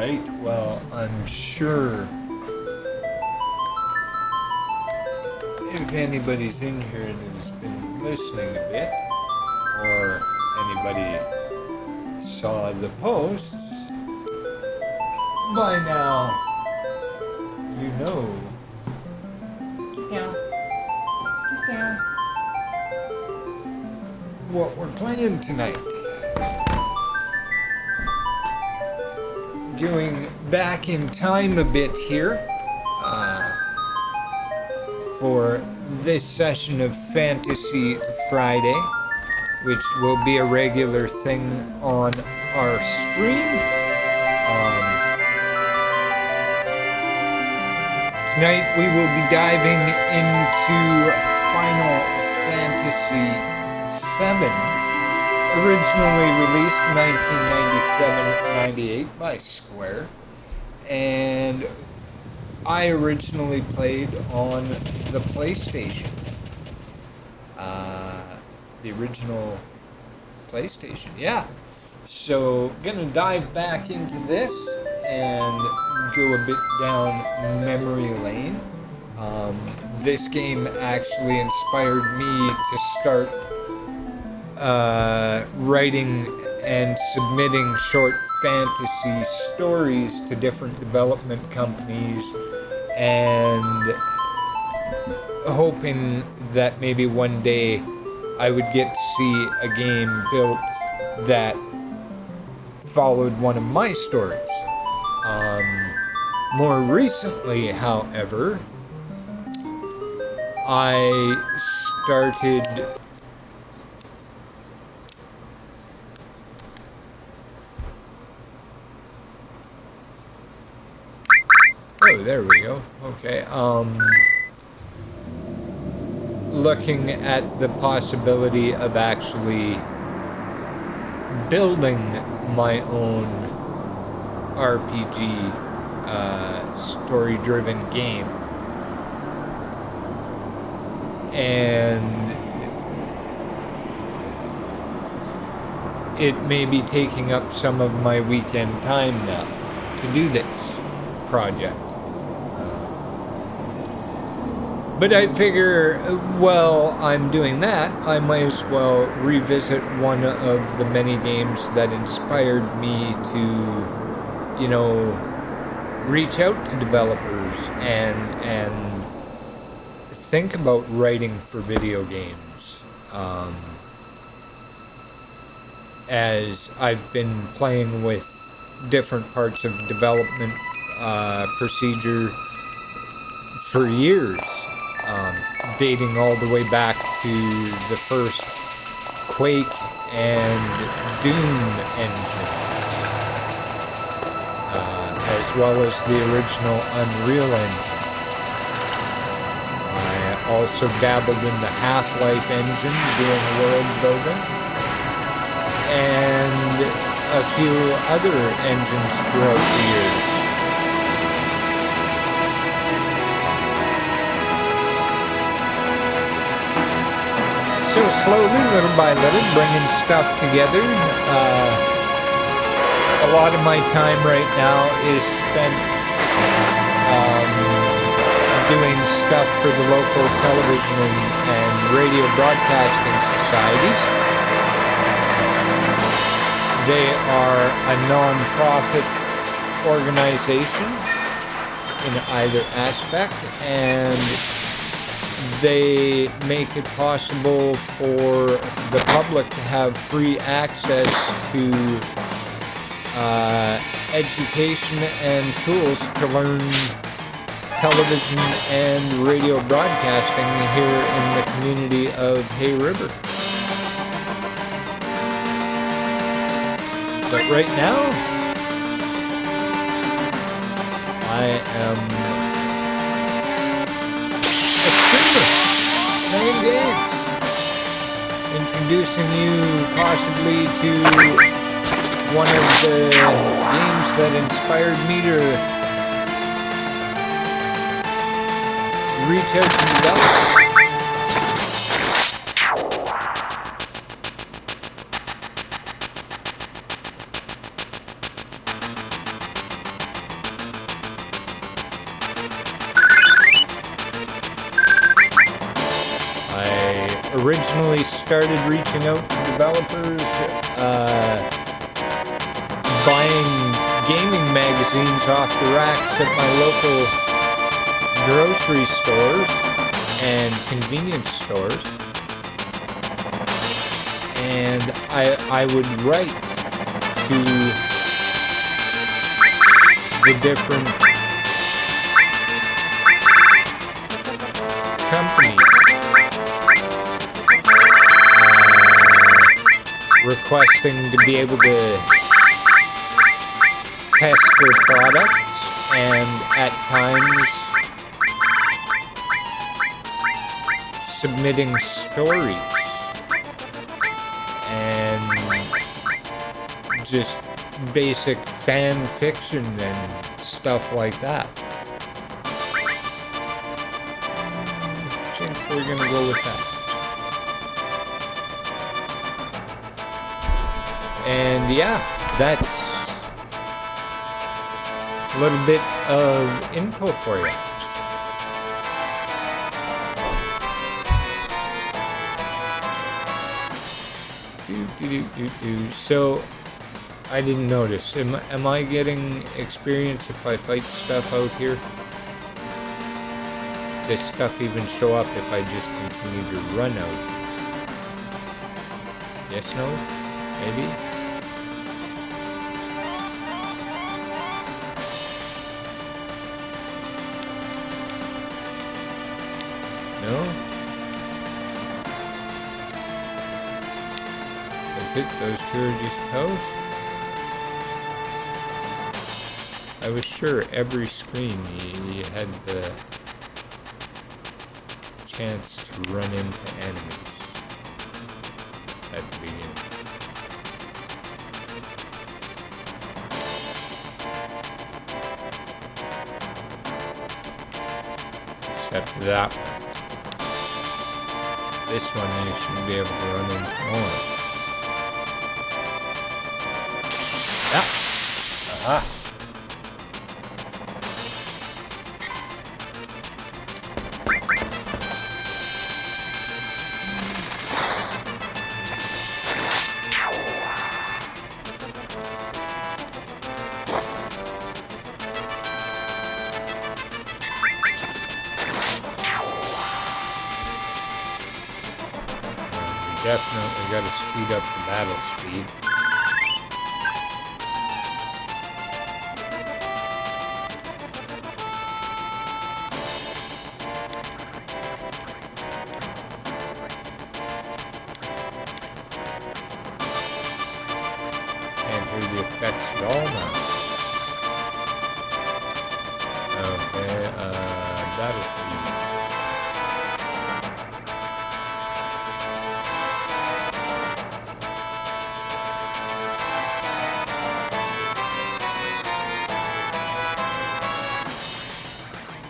right, well, I'm sure if anybody's in here and has been listening a bit, or anybody saw the posts, by now you know. Get down. Get down. What we're playing tonight. Going back in time a bit here for this session of Fantasy Friday, which will be a regular thing on our stream. Tonight we will be diving into Final Fantasy VII, originally released 1997-98 by Square, and I originally played on the PlayStation. The original PlayStation, yeah. So, gonna dive back into this and go a bit down memory lane. This game actually inspired me to start writing and submitting short fantasy stories to different development companies, and hoping that maybe one day I would get to see a game built that followed one of my stories. More recently, however, I started oh, there we go. Okay. Looking at the possibility of actually building my own RPG story-driven game. And it may be taking up some of my weekend time now to do this project. But I figure, while I'm doing that, I might as well revisit one of the many games that inspired me to, reach out to developers and think about writing for video games. As I've been playing with different parts of development procedure for years. Dating all the way back to the first Quake and Doom engines, as well as the original Unreal engine. I also dabbled in the Half-Life engine, doing world building, and a few other engines throughout the years. So slowly, little by little, bringing stuff together. A lot of my time right now is spent doing stuff for the local television and radio broadcasting societies. They are a non-profit organization in either aspect, and they make it possible for the public to have free access to education and tools to learn television and radio broadcasting here in the community of Hay River. But right now, I am a streamer, playing games, introducing you possibly to one of the games that inspired me to reach out to developers. originally started reaching out to developers, buying gaming magazines off the racks at my local grocery stores and convenience stores. And I would write to the different companies requesting to be able to test their products, and at times submitting stories and just basic fan fiction and stuff like that. I think we're gonna go with that. And yeah, that's a little bit of info for you. So, I didn't notice. Am I getting experience if I fight stuff out here? Does stuff even show up if I just continue to run out? Yes, no? Maybe? No? That's it? Those two are just toast? I was sure every screen you had the chance to run into enemies at the beginning. Except that one. This one you should be able to run into more. Yeah. Aha. Definitely got to speed up the battle speed. Can't do the effects at all now. Okay, battle speed.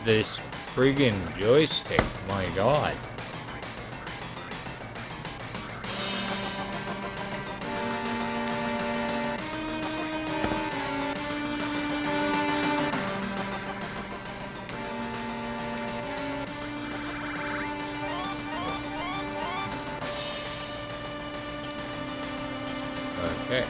This friggin' joystick, my god. Okay.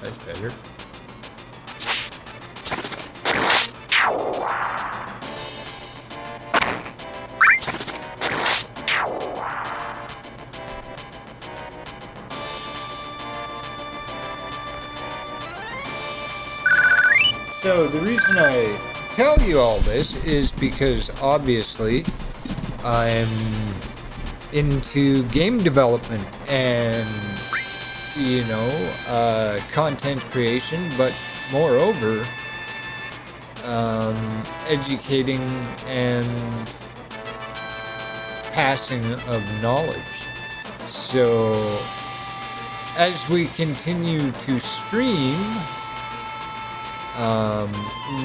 That's better. So the reason I tell you all this is because obviously I'm into game development and, you know, content creation, but moreover, educating and passing of knowledge. So as we continue to stream,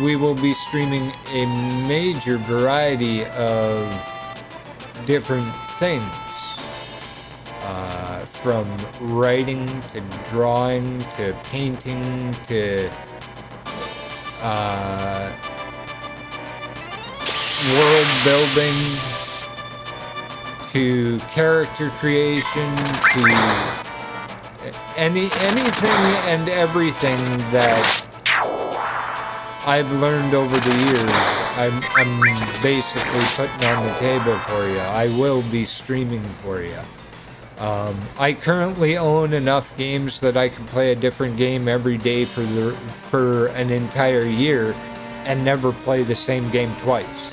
we will be streaming a major variety of different things, from writing to drawing to painting to world building to character creation to anything and everything that I've learned over the years. I'm basically putting on the table for you. I will be streaming for you. I currently own enough games that I can play a different game every day for an entire year and never play the same game twice.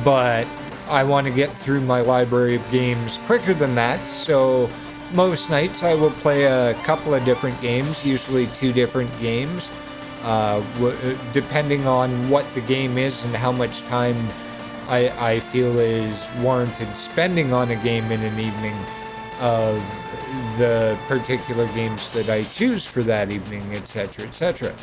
But I want to get through my library of games quicker than that, so most nights I will play a couple of different games, usually 2 different games, depending on what the game is and how much time I feel is warranted spending on a game in an evening of the particular games that I choose for that evening, etc., etc.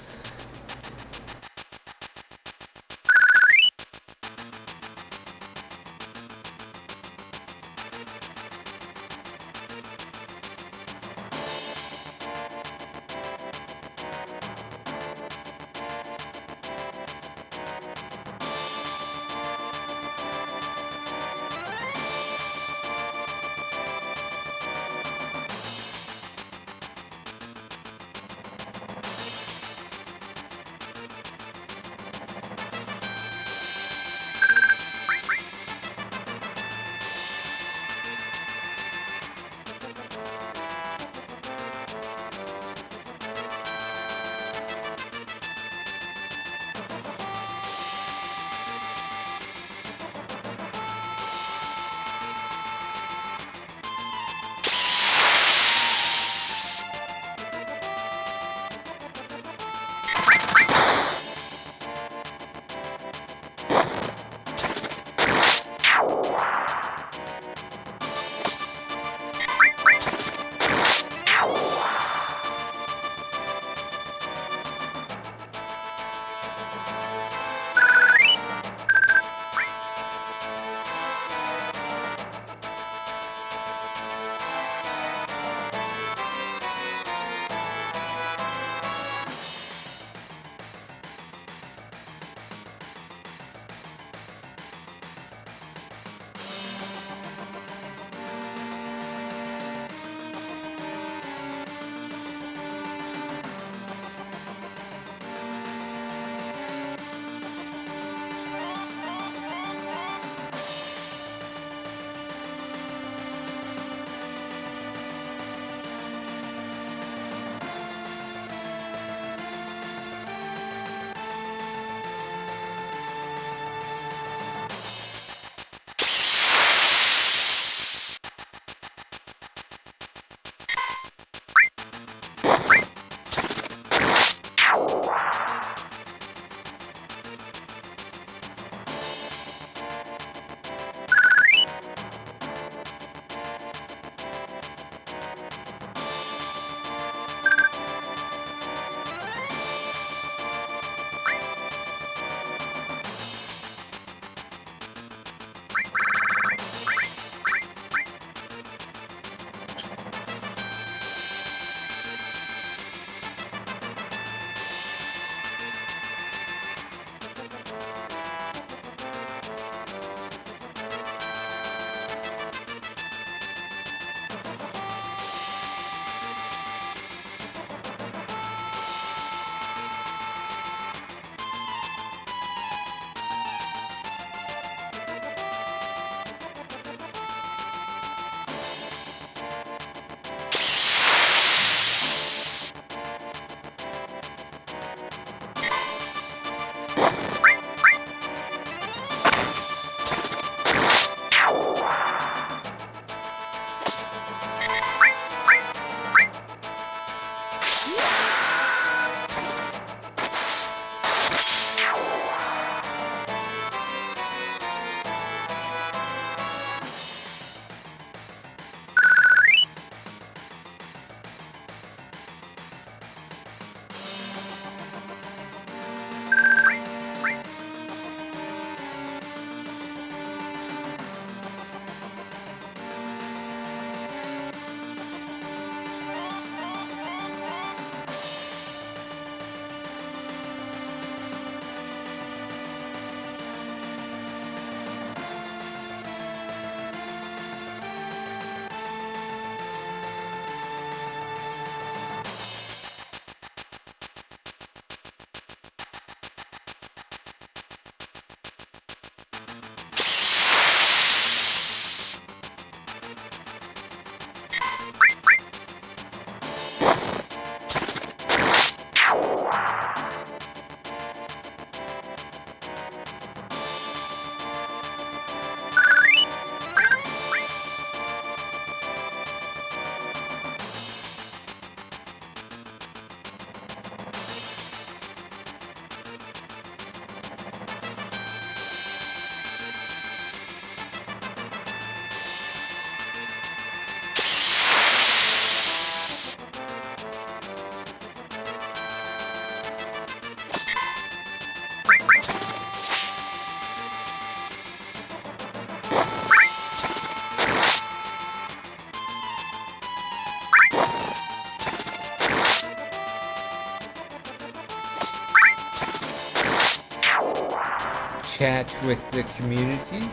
chat with the community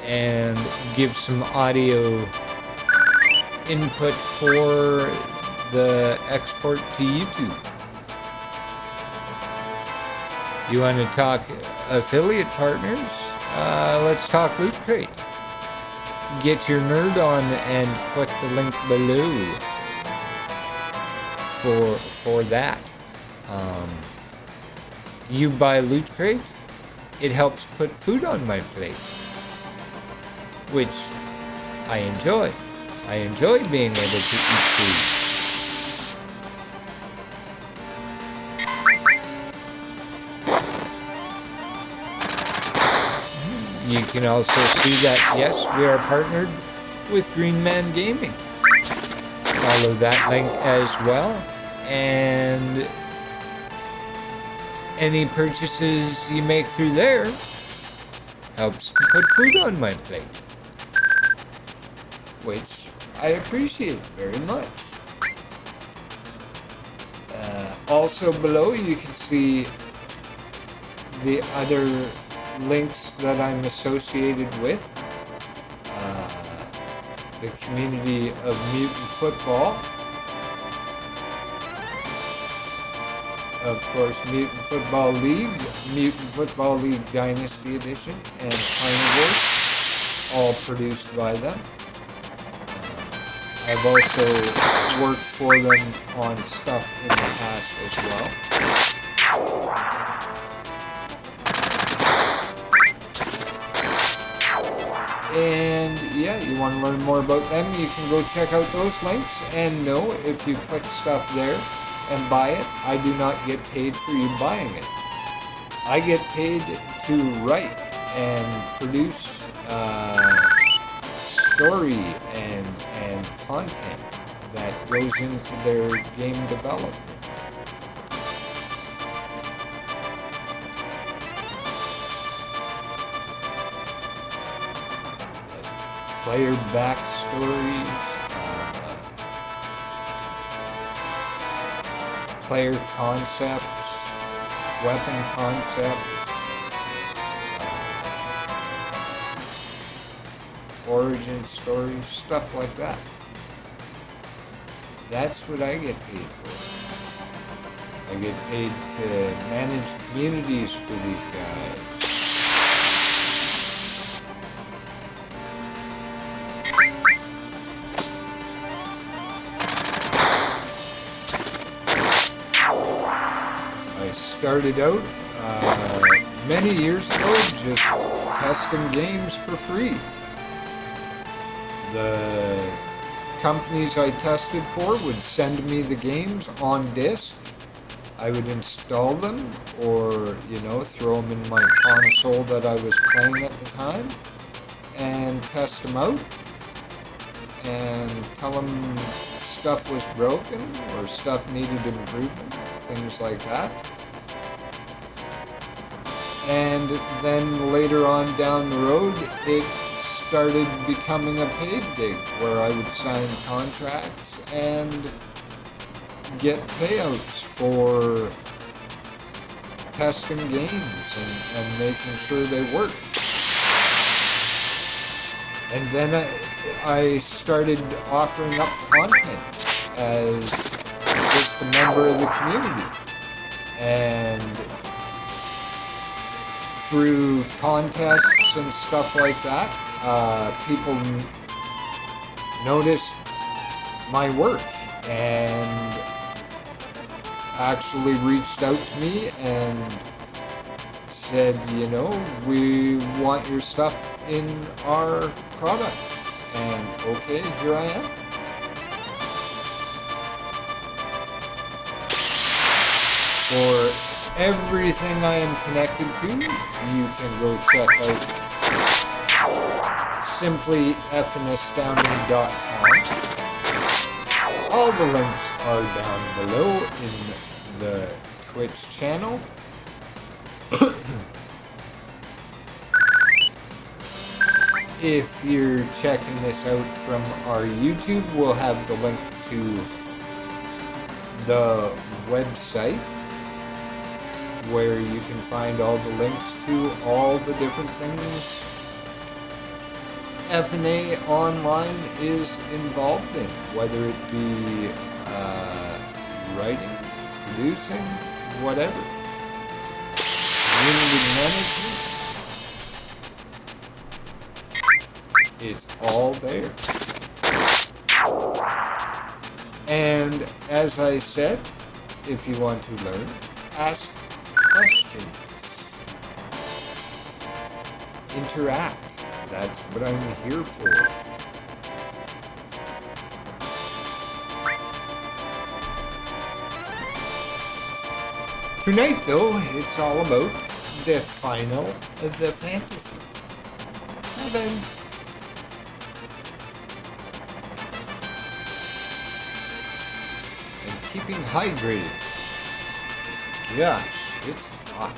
and give some audio input for the export to YouTube. You want to talk affiliate partners? Let's talk Loot Crate. Get your nerd on and click the link below for that. You buy Loot Crate, it helps put food on my plate, which I enjoy. I enjoy being able to eat food. You can also see that, yes, we are partnered with Green Man Gaming. Follow that link as well. And any purchases you make through there helps to put food on my plate, which I appreciate very much. Also below you can see the other links that I'm associated with. The community of Mutant Football. Of course, Mutant Football League, Mutant Football League Dynasty Edition, and Carnivore, all produced by them. I've also worked for them on stuff in the past as well. And yeah, you want to learn more about them, you can go check out those links. And no, if you click stuff there and buy it, I do not get paid for you buying it. I get paid to write and produce story and content that goes into their game development. Player backstories, player concepts, weapon concepts, origin stories, stuff like that. That's what I get paid for. I get paid to manage communities for these guys. Started out many years ago just testing games for free. The companies I tested for would send me the games on disc. I would install them or, throw them in my console that I was playing at the time and test them out and tell them stuff was broken or stuff needed improvement, things like that. And then later on down the road, it started becoming a paid gig where I would sign contracts and get payouts for testing games and making sure they work. And then I started offering up content as just a member of the community. And through contests and stuff like that, people noticed my work and actually reached out to me and said, we want your stuff in our product. And okay, here I am. For everything I am connected to, you can go check out simply effinastounding.com. All the links are down below in the Twitch channel. If you're checking this out from our YouTube, we'll have the link to the website. where you can find all the links to all the different things F&A online is involved in, whether it be writing, producing, whatever. Community management. It's all there. And as I said, if you want to learn, ask questions. Interact. That's what I'm here for. Tonight, though, it's all about the final of the fantasy. Heaven. And keeping hydrated. Gosh, it's hot.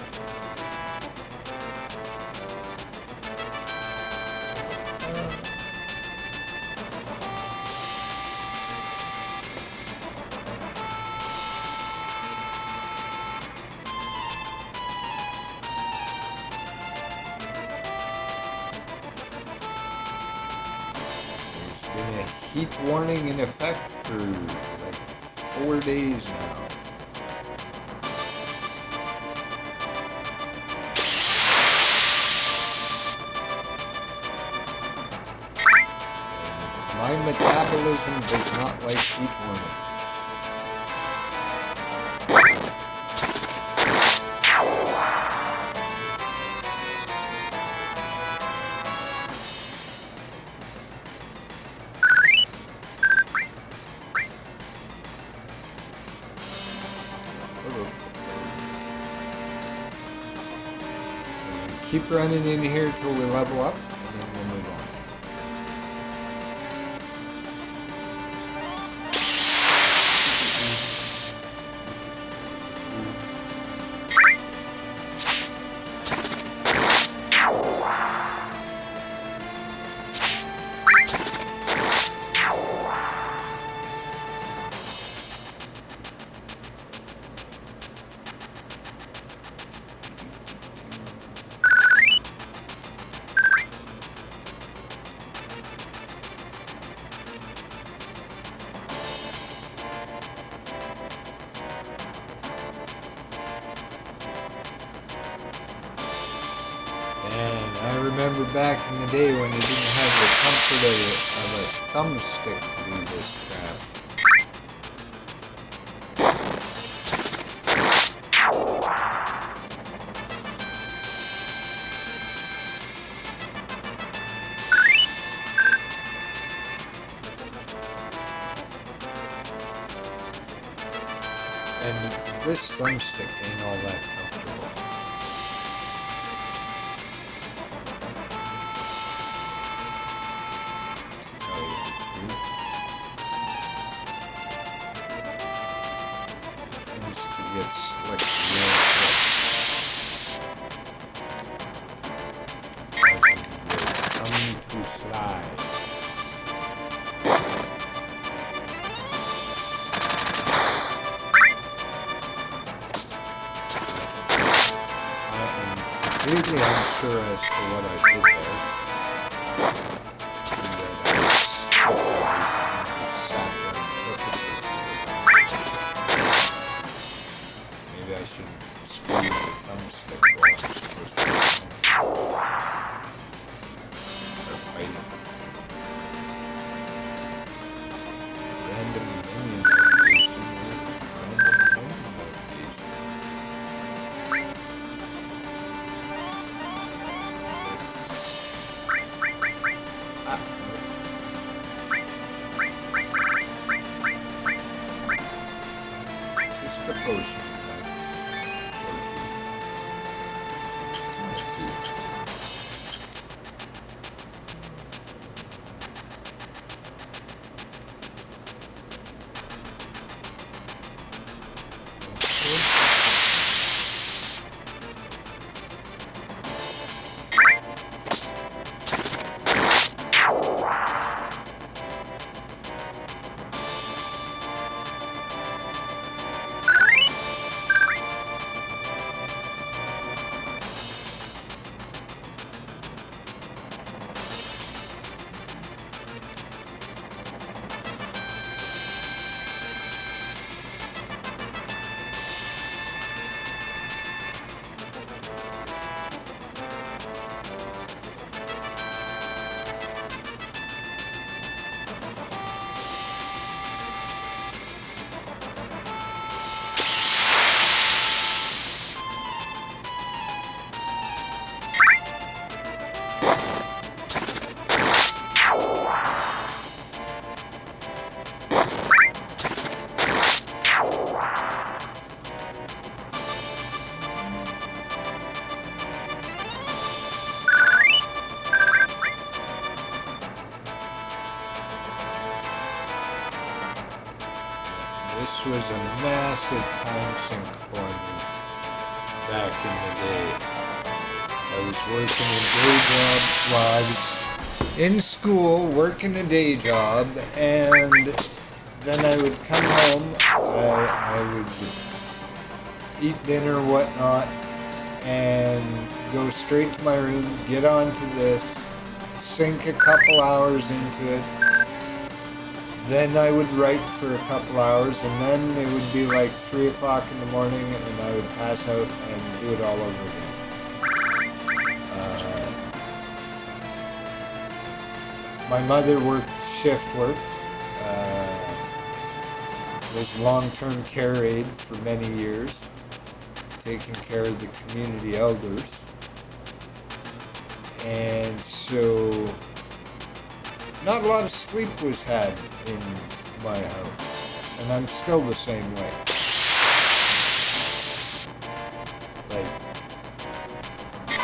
Been a heat warning in effect for like 4 days now. My metabolism does not like heat warnings. Keep running in here till we level up, and then we'll move on. And I remember back in the day when you didn't have the comfort of a thumbstick to do this crap. And this thumbstick ain't all that comfortable. Get slick real quick. Come to slide. I am completely unsure as to what I did there. Maybe I should squeeze the thumbstick while I'm supposed to. They're fighting. Random menu notification. Random menu notification. this was a massive time sink for me back in the day. I was working a day job while I was in school, working a day job, and then I would come home, I would eat dinner, whatnot, and go straight to my room, get onto this, sink a couple hours into it. Then I would write for a couple hours, and then it would be like 3 o'clock in the morning, and I would pass out and do it all over again. My mother worked shift work, was long-term care aide for many years, taking care of the community elders. And so not a lot of sleep was had in my house, and I'm still the same way. Like,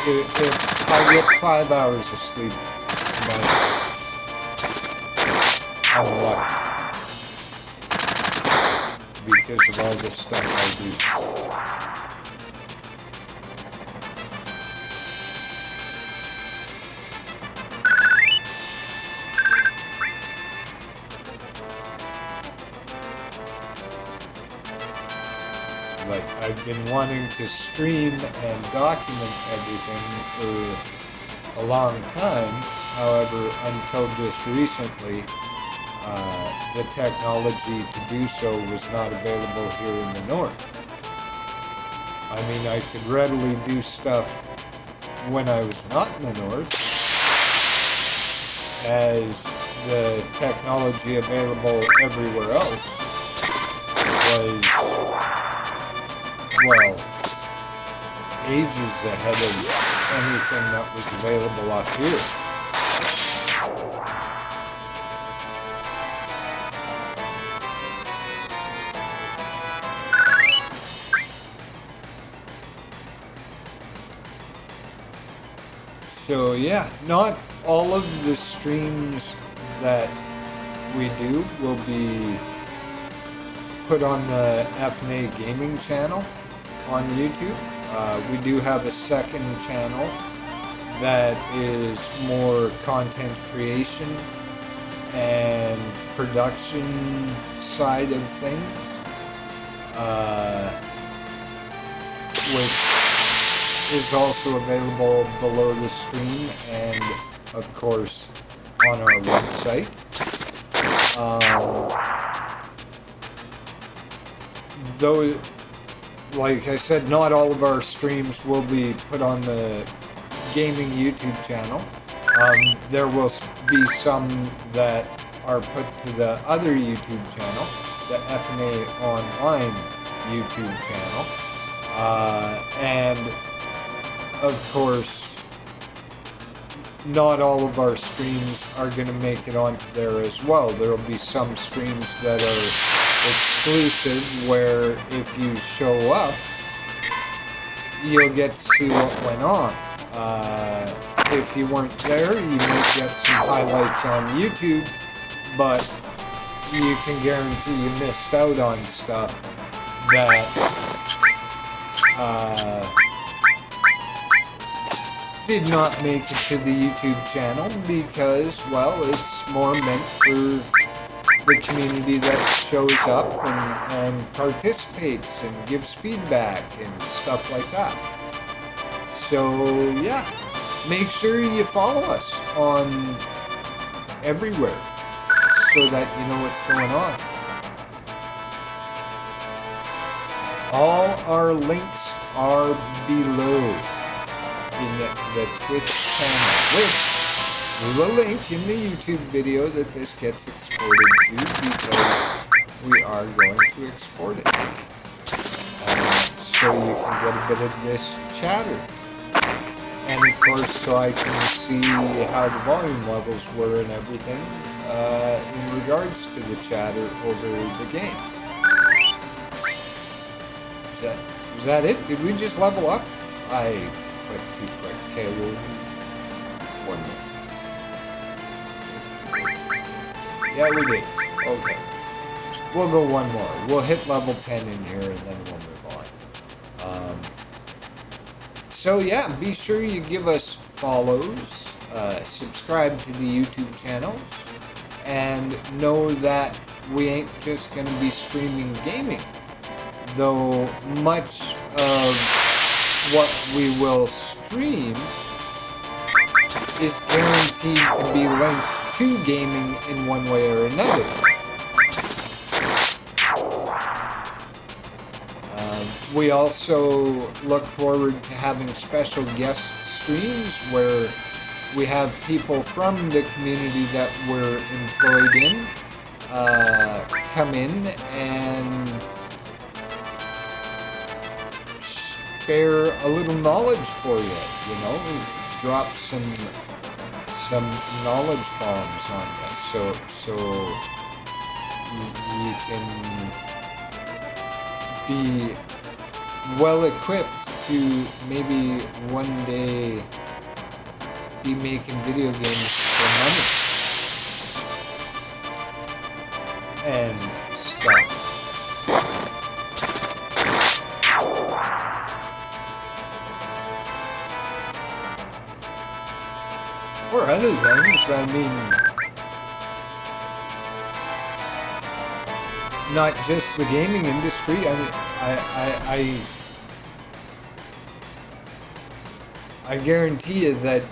if I get 5 hours of sleep tonight, I'm lucky. Because of all the stuff I do. Like, I've been wanting to stream and document everything for a long time. However, until just recently, the technology to do so was not available here in the north. I mean, I could readily do stuff when I was not in the north, as the technology available everywhere else was, well, ages ahead of anything that was available up here. So yeah, not all of the streams that we do will be put on the Effin Gaming channel on YouTube. We do have a second channel that is more content creation and production side of things, which is also available below the stream and, of course, on our website. Though, like I said, not all of our streams will be put on the gaming YouTube channel. There will be some that are put to the other YouTube channel, the Effin Online YouTube channel. And of course, not all of our streams are going to make it onto there as well. There will be some streams that are exclusive, where if you show up, you'll get to see what went on. If you weren't there, you might get some highlights on YouTube, but you can guarantee you missed out on stuff that did not make it to the YouTube channel because, well, it's more meant for the community that shows up and participates and gives feedback and stuff like that. So, yeah, make sure you follow us on everywhere so that you know what's going on. All our links are below in the Twitch channel, which we will link in the YouTube video that this gets exported to, because we are going to export it. So you can get a bit of this chatter. And of course, so I can see how the volume levels were and everything in regards to the chatter over the game. Is that it? Did we just level up? I clicked too quick. Okay, we'll... one more. Yeah, we did. Okay. we'll go one more. We'll hit level 10 in here and then we'll move on. So yeah, be sure you give us follows, subscribe to the YouTube channel, and know that we ain't just going to be streaming gaming. Though much of what we will stream is guaranteed to be linked to gaming in one way or another. We also look forward to having special guest streams where we have people from the community that we're employed in come in and spare a little knowledge for you, drop some knowledge bombs on you, so you can be well equipped to maybe one day be making video games for money and stuff. Or other things, I mean, not just the gaming industry. I mean, I guarantee you that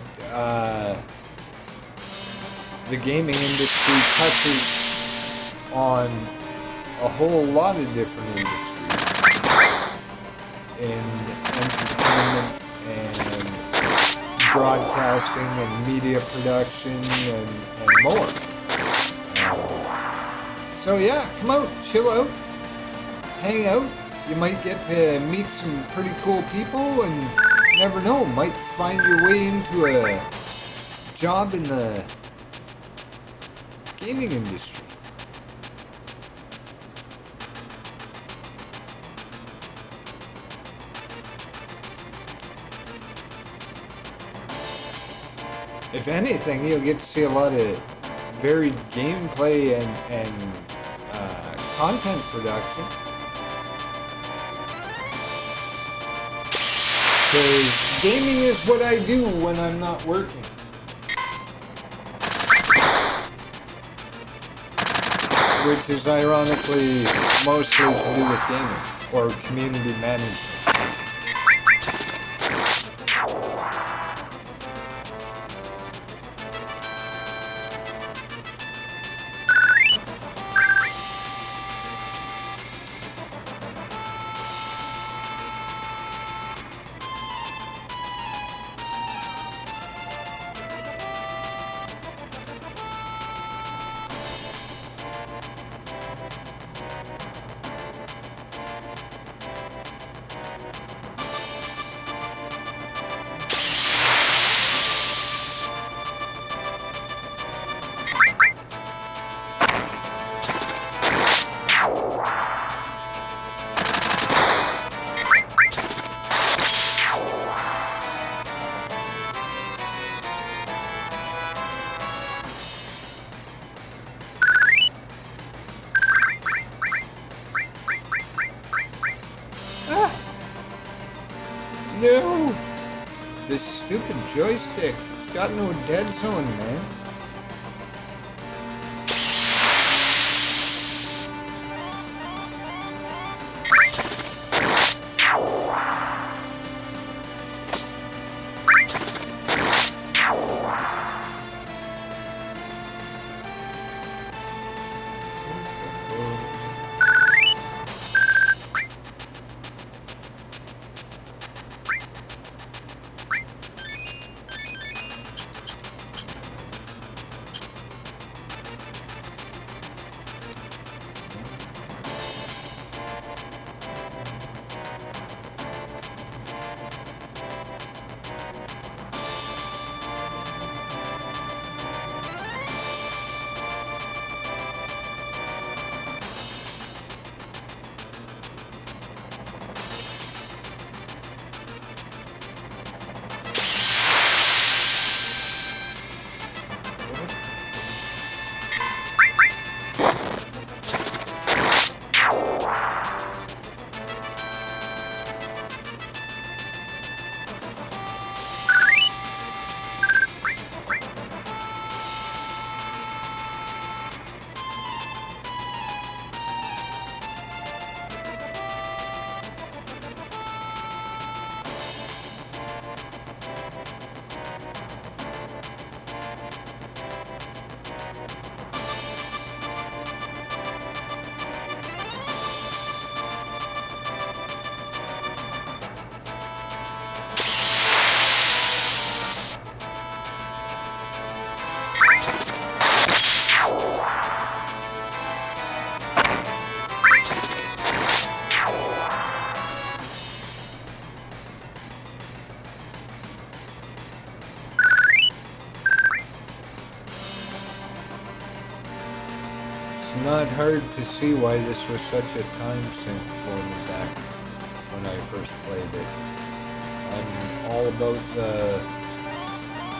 the gaming industry touches on a whole lot of different industries in entertainment and broadcasting and media production and more. So yeah, come out, chill out, hang out. You might get to meet some pretty cool people, and you never know, might find your way into a job in the gaming industry. If anything, you'll get to see a lot of varied gameplay and content production. Because gaming is what I do when I'm not working. Which is ironically mostly to do with gaming or community management. No! This stupid joystick. It's got no dead zone, man. not hard to see why this was such a time sink for me back when I first played it. I'm all about the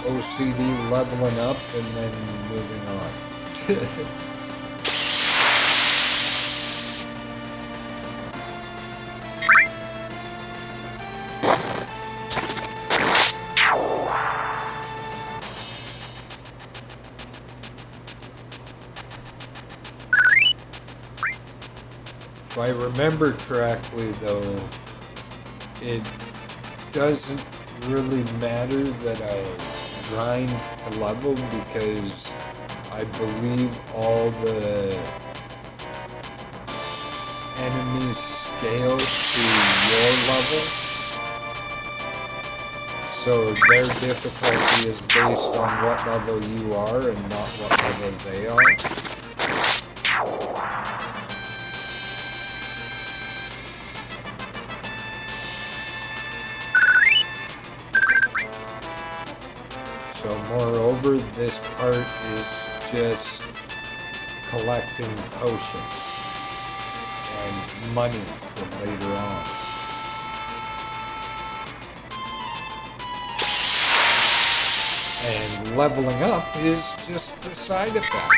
OCD leveling up and then moving on. If I remember correctly, though, it doesn't really matter that I grind to level because I believe all the enemies scale to your level. So their difficulty is based on what level you are and not what level they are. So moreover, this part is just collecting potions and money for later on. And leveling up is just the side effect.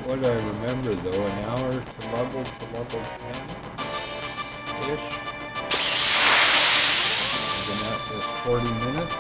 What I remember though, an hour to level 10-ish. And that was 40 minutes.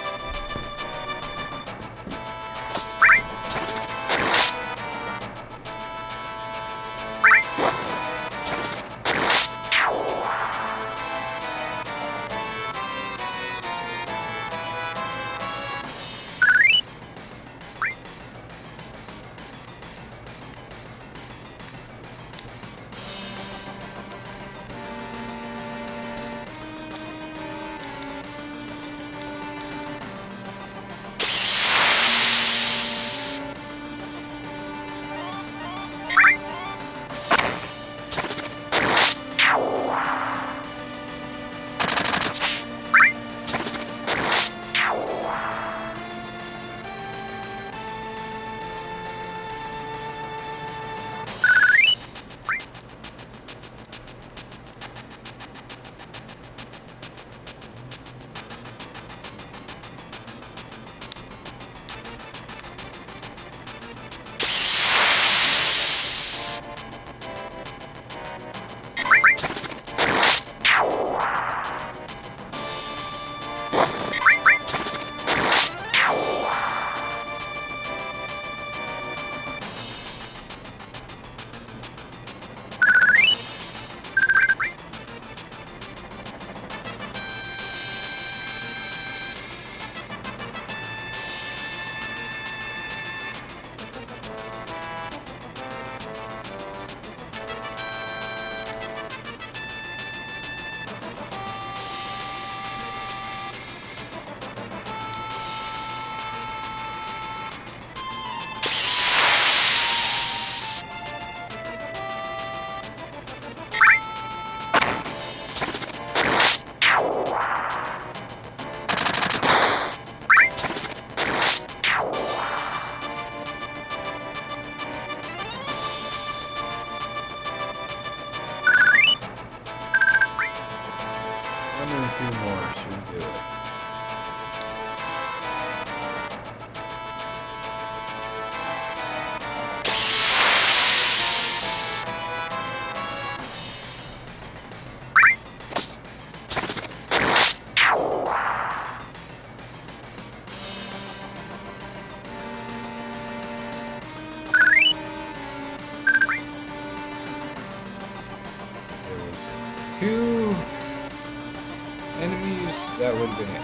would have been it.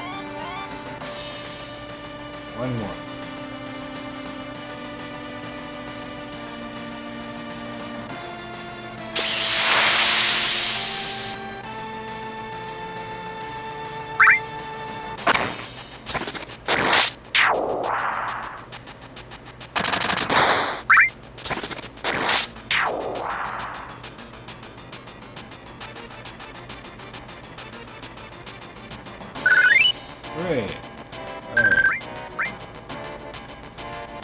One more. Great. Alright.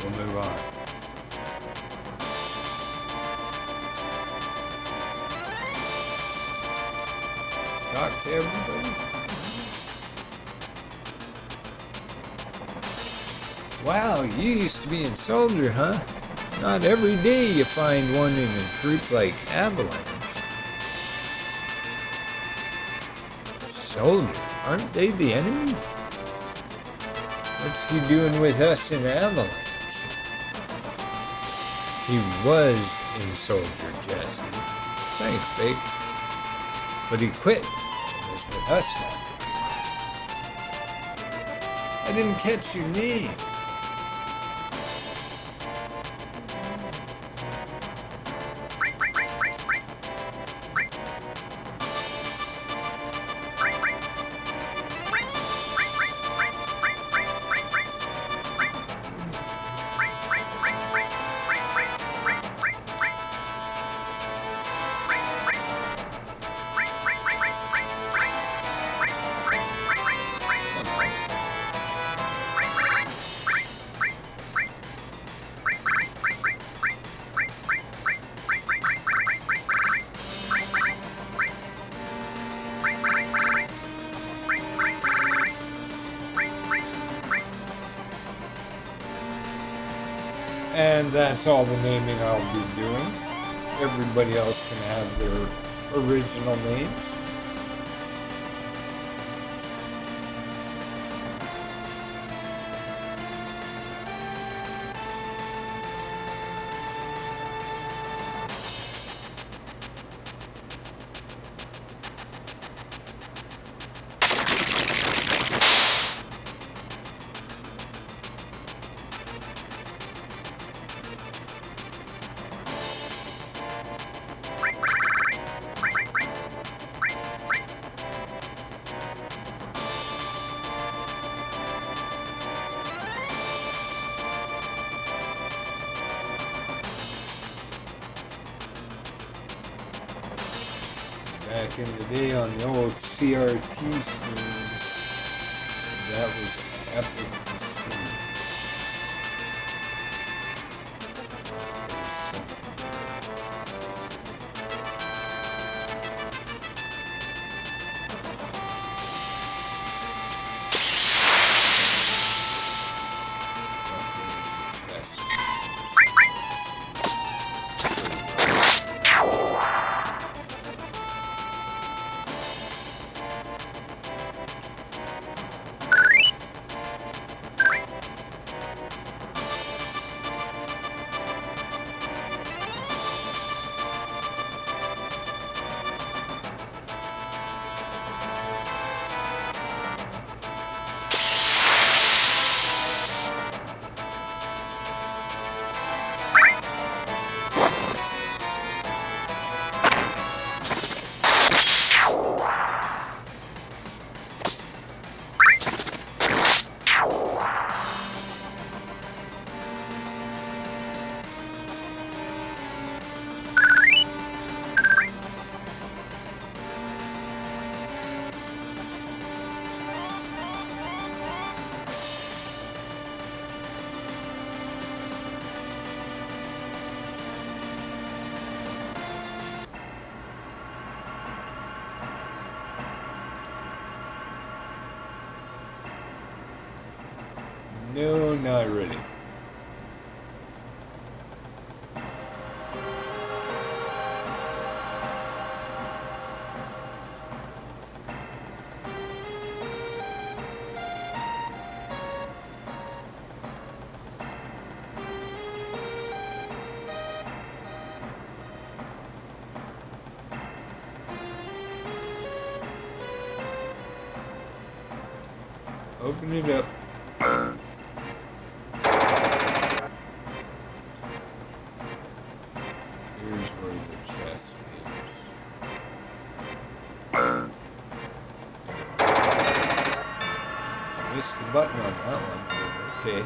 We'll move on. Talk to everybody. Wow, you used to be a soldier, huh? Not every day you find one in a group like Avalanche. Soldier? Aren't they the enemy? What's he doing with us in Avalanche? He was in Soldier, Jesse. Thanks, Big. But he quit and was with us now. I didn't catch your name. And that's all the naming I'll be doing. Everybody else can have their original names. Back in the day on the old CRT screens, that was epic to see. No, not really. Open it up. Here's where the chest is. Missed the button on that one. Okay.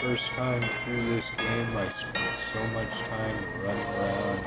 First time through this game, I spent so much time running around.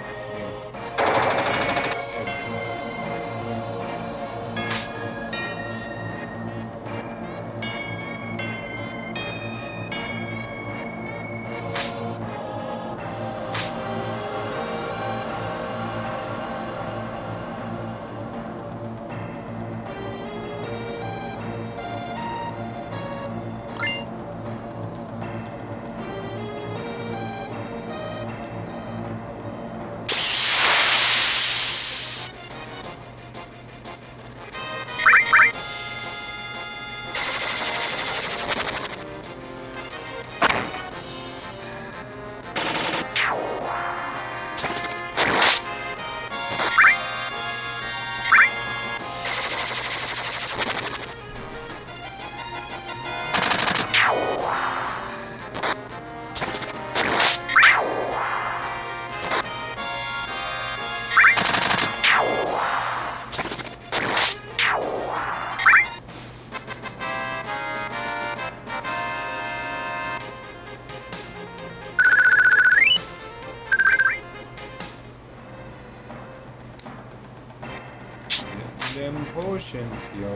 Them potions, yo.